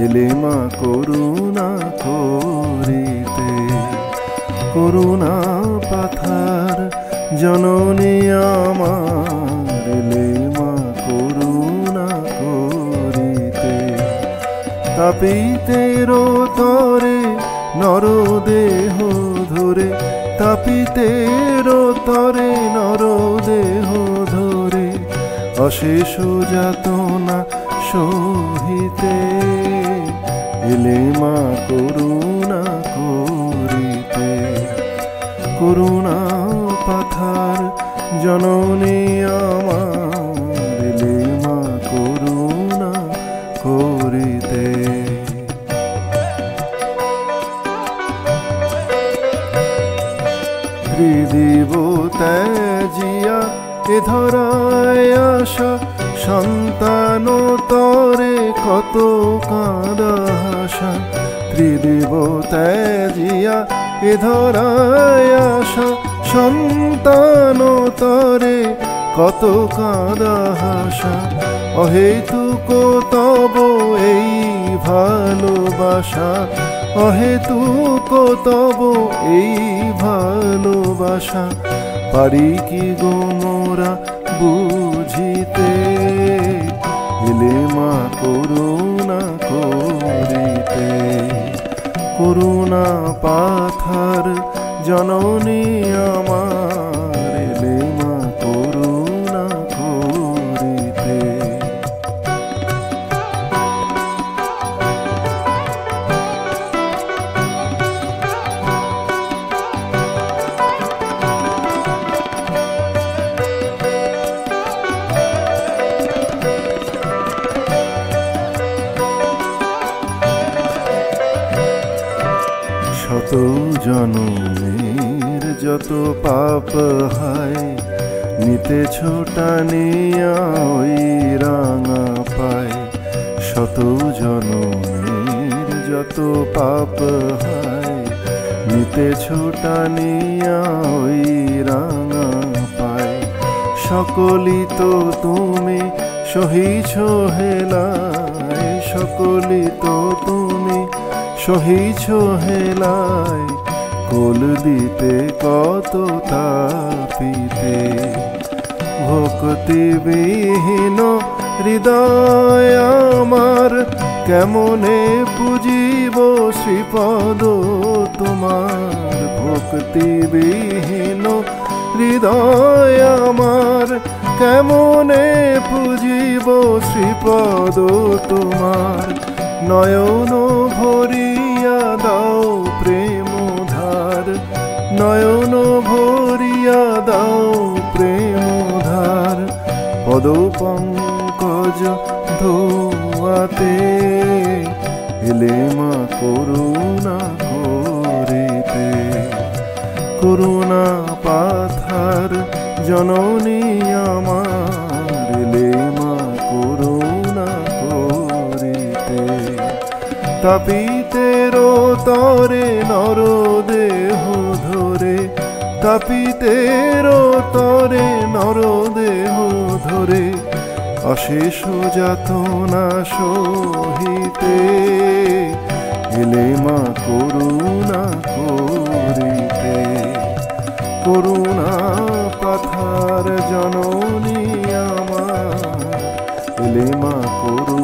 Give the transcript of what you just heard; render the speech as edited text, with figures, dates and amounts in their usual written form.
এলে মা করুণা করিতে। করুণা পাথার জননী আমার, এলে মা করুণা করিতে। তাপিতের তরে নরদেহ ধরে, তাপিতের তরে নরদেহ ধরে, অশেষ যাতনা সহিতে। এলে মা করুণা করিতে। করুণা পাথার জননী আমার, এলে মা করুণা করিতে। ত্রিদিব ত্যাজিয়া এ ধরায় আসা, সন্তান তরে কত কাঁদা হাসা। ত্রিদিব ত্যাজিয়া এ ধরায় আসা, সন্তান তরে কত কাঁদা হাসা। অহেতুক তব এই ভালোবাসা, অহেতুক তব এই ভালোবাসা। পারি কি গো মোরা বুঝিতে, এলে মা করুণা করিতে। করুণা পাথার জননী আমার, এলে মা করুণা করিতে। শত জনমের যত পাপ হায়, নিতেছ টানিয়া ওই রাঙা পায়। শত জনমের যত পাপ হায়, নিতেছ টানিয়া ওই রাঙা পায়। সকলি তো তুমি সহিছ হেলায়, সকলি তো তুমি সহিছ হেলায়। কোল দিতে কত তাপিতে, ভক্তিবিহীন হৃদয় আমার, কেমনে পুজিব শ্রীপদ তোমার। ভক্তিবিহীন হৃদয় আমার, কেমনে পুজিব শ্রীপদ তোমার। নয়ন ভরিয়া দাও প্রেম ধার, নয়ন ভরিয়া দাও প্রেম ধার। পদ পঙ্কজ ধোয়াতে, এলে মা করুণা করিতে। করুণা পাথার জননী আমার, এলে মা করুণা করিতে। তাপিতের তরে নরদেহ ধরে, তাপিতের তরে নরদেহ ধরে, অশেষ যাতনা সহিতে। এলে মা করুণা করিতে। করুণা পাথার জননী আমার, এলে মা করুণা